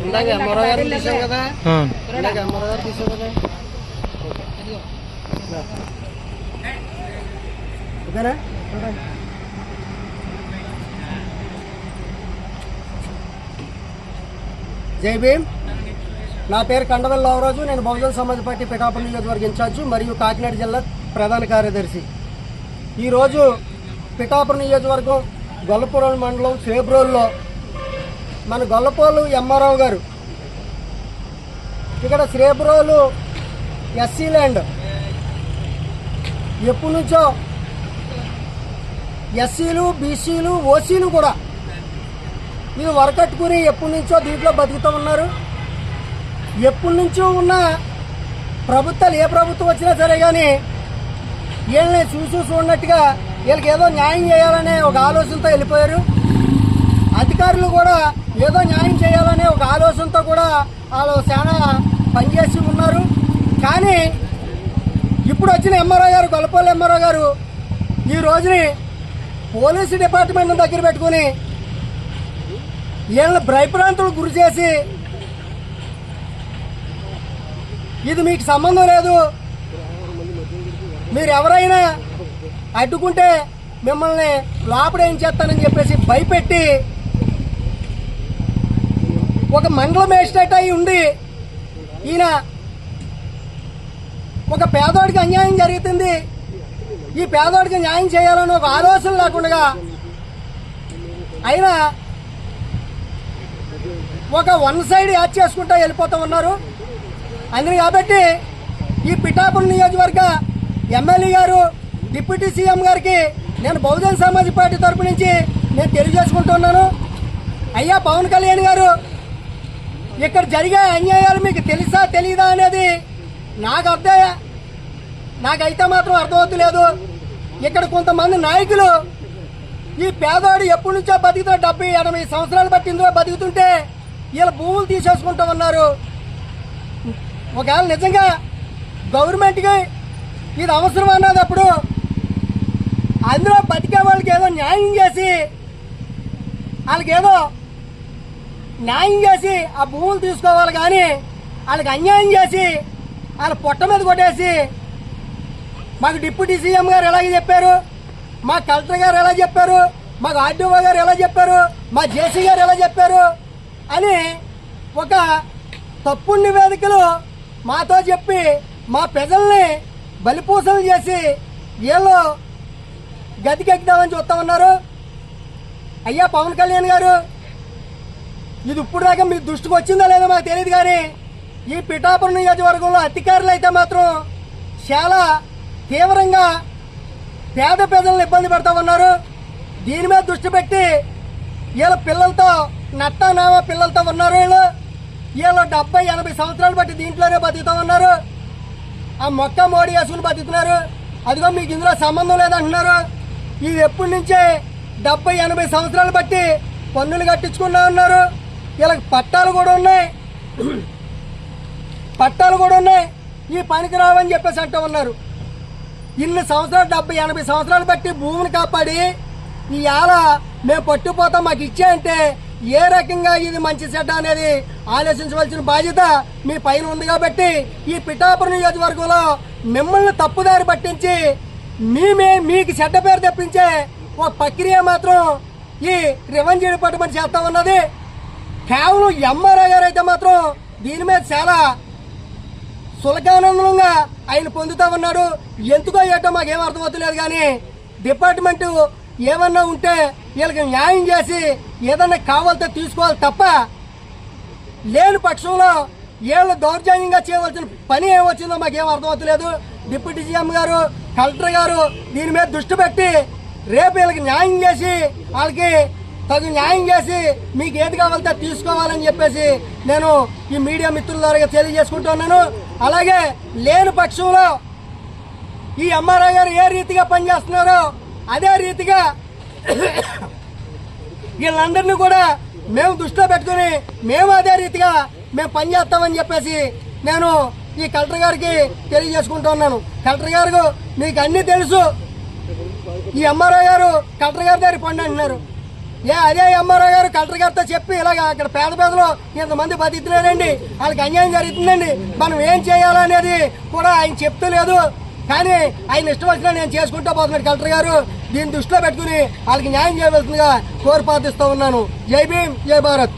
ఇందాక ఎంఆర్ఓ గారు తీసాం కదా, ఇందాక ఎంఆర్ఓ గారు తీసాం కదా. ఓకేనా? జై భీమ్. నా పేరు కండవెల్ రావరాజు. నేను బహుజన సమాజ్ పార్టీ పిఠాపురం నియోజకవర్గ ఇన్ఛార్జి మరియు కాకినాడ జిల్లా ప్రధాన కార్యదర్శి. ఈరోజు పిఠాపురం నియోజకవర్గం గొల్లపురం మండలం శ్రేబ్రోల్లో మన గొల్లపోలు ఎంఆర్ఓ గారు ఇక్కడ శ్రేబ్రోలు ఎస్సీ ల్యాండ్ ఎప్పటి నుంచో ఎస్సీలు బీసీలు ఓసీలు కూడా ఇది వరకట్టుకుని ఎప్పటి నుంచో దీంట్లో బతుకుతూ ఉన్నారు. ఎప్పటి నుంచో ఉన్న ప్రభుత్వాలు ఏ ప్రభుత్వం వచ్చినా సరే కానీ వీళ్ళని చూడనట్టుగా వీళ్ళకి ఏదో న్యాయం చేయాలనే ఒక ఆలోచనతో వెళ్ళిపోయారు. అధికారులు కూడా ఏదో న్యాయం చేయాలనే ఒక ఆలోచనతో కూడా వాళ్ళు చాలా పనిచేసి ఉన్నారు. కానీ ఇప్పుడు వచ్చిన ఎంఆర్ఓ గారు, గొల్లపల్లి ఎంఆర్ఓ గారు ఈ రోజుని పోలీసు డిపార్ట్మెంట్ దగ్గర పెట్టుకుని వీళ్ళని భయప్రాంతులకు గురి చేసి ఇది మీకు సంబంధం లేదు, మీరు ఎవరైనా అడ్డుకుంటే మిమ్మల్ని లోపడేం చేస్తానని చెప్పేసి భయపెట్టి ఒక మండల మేజిస్ట్రేట్ అయి ఉండి ఈయన ఒక పేదోడికి అన్యాయం జరుగుతుంది, ఈ పేదోడికి న్యాయం చేయాలని ఒక ఆలోచన లేకుండా అయినా ఒక వన్ సైడ్ యాడ్ చేసుకుంటూ వెళ్ళిపోతూ ఉన్నారు. అందుని కాబట్టి ఈ పిఠాపురం నియోజకవర్గ ఎమ్మెల్యే గారు, డిప్యూటీ సీఎం గారికి నేను బహుజన సమాజ్ పార్టీ తరపు నుంచి నేను తెలియజేసుకుంటున్నాను. అయ్యా పవన్ కళ్యాణ్ గారు, ఇక్కడ జరిగే అన్యాయాలు మీకు తెలుసా తెలీదా అనేది నాకైతే మాత్రం అర్థమవుతలేదు. ఇక్కడ కొంతమంది నాయకులు ఈ పేదవాడు ఎప్పటి నుంచో బతుకుతా 70-80 సంవత్సరాలు బట్టి ఇందులో బతుకుతుంటే వీళ్ళ భూములు తీసేసుకుంటూ ఉన్నారు. ఒకవేళ నిజంగా గవర్నమెంట్కి ఇది అవసరం అన్నదప్పుడు అందులో బతికే వాళ్ళకి ఏదో న్యాయం చేసి ఆ భూములు తీసుకోవాలి. కానీ వాళ్ళకి అన్యాయం చేసి వాళ్ళ పొట్ట మీద కొట్టేసి మాకు డిప్యూటీ సీఎం గారు ఎలాగ చెప్పారు, మా కలెక్టర్ గారు ఎలా చెప్పారు, మాకు ఆర్డీఓ గారు ఎలా చెప్పారు, మా జేసీ గారు ఎలా చెప్పారు అని ఒక తప్పుడు నివేదికలు మాతో చెప్పి మా ప్రజల్ని బలిపూసలు చేసి వీళ్ళు గతికెక్కుదామని చూస్తా ఉన్నారు. అయ్యా పవన్ కళ్యాణ్ గారు, ఇది ఇప్పుడు దాకా మీ దృష్టికి వచ్చిందో లేదో మాకు తెలియదు. కానీ ఈ పిఠాపురం నియోజకవర్గంలో అధికారులు అయితే మాత్రం చాలా తీవ్రంగా పేద ప్రజలను ఇబ్బంది పెడతా ఉన్నారు. దీని మీద దృష్టి పెట్టి వీళ్ళ పిల్లలతో నట్టానామా పిల్లలతో ఉన్నారు. వీళ్ళు 70-80 సంవత్సరాలు బట్టి దీంట్లోనే బతుకుతూ ఉన్నారు. ఆ మొక్క మోడీ వేసుకుని బతుకుతున్నారు. అదిగో మీకు ఇందులో సంబంధం లేదంటున్నారు. ఇది ఎప్పటి నుంచే 70-80 సంవత్సరాలు బట్టి పన్నులు కట్టించుకున్నా ఉన్నారు. వీళ్ళకి పట్టాలు కూడా ఉన్నాయి. ఈ పనికి రావని చెప్పేసి అంటూ ఉన్నారు. ఇన్ని సంవత్సరాలు 70-80 సంవత్సరాలు బట్టి భూమిని కాపాడి ఇవాళ మేము పట్టుపోతాం మాకు ఇచ్చాయంటే ఏ రకంగా ఇది మంచి చెడ్డ అనేది ఆలోచించవలసిన బాధ్యత మీ పైన ఉంది. కాబట్టి ఈ పిఠాపురం నియోజకవర్గంలో మిమ్మల్ని తప్పుదారి పట్టించి మీకు చెడ్డ పేరు తెప్పించే ఒక ప్రక్రియ మాత్రం ఈ రెవెన్యూ డిపార్ట్మెంట్ చేస్తా ఉన్నది. కేవలం ఎంఆర్ఓ గారు అయితే మాత్రం దీని మీద చాలా సులకానందంగా ఆయన పొందుతా ఉన్నాడు. ఎందుకో ఏటో మాకేం అర్థమవుతలేదు. కానీ డిపార్ట్మెంట్ ఏమన్నా ఉంటే వీళ్ళకి న్యాయం చేసి ఏదన్నా కావాలితే తీసుకోవాలి తప్ప లేని పక్షంలో వీళ్ళు దౌర్జన్యంగా చేయవలసిన పని ఏమొచ్చిందో మాకేం అర్థమవుతలేదు. డిప్యూటీ సీఎం గారు, కలెక్టర్ గారు దీని మీద దృష్టి పెట్టి రేపు వీళ్ళకి న్యాయం చేసి వాళ్ళకి తగు న్యాయం చేసి మీకు ఏది కావాలితే తీసుకోవాలని చెప్పేసి నేను ఈ మీడియా మిత్రుల ద్వారా తెలియజేసుకుంటున్నాను. అలాగే లేని పక్షంలో ఈ ఎంఆర్ఓ గారు ఏ రీతిగా పనిచేస్తున్నారో అదే రీతిగా వీళ్ళందరినీ కూడా మేము దృష్టిలో పెట్టుకుని మేము అదే రీతిగా మేము పనిచేస్తామని చెప్పేసి నేను ఈ కలెక్టర్ గారికి తెలియజేసుకుంటున్నాను. కలెక్టర్ గారు మీకు అన్నీ తెలుసు. ఈ ఎంఆర్ఓ గారు కలెక్టర్ గారి దగ్గర పండి అంటున్నారు. అదే ఎంఆర్ఓ గారు కలెక్టర్ గారితో చెప్పి ఇలాగ అక్కడ పేద పేదలు ఇంతమంది బతుకుతున్నారండి, వాళ్ళకి అన్యాయం జరుగుతుందండి, మనం ఏం చేయాలనేది కూడా ఆయన చెప్తూ లేదు. కానీ ఆయన ఇష్టం వచ్చినా నేను చేసుకుంటూ పోతున్నాడు కలెక్టర్ గారు. దీన్ని దృష్టిలో పెట్టుకుని వాళ్ళకి న్యాయం చేయవలసిందిగా కోరి ప్రార్థిస్తూ ఉన్నాను. జై భీమ్, జై భారత్.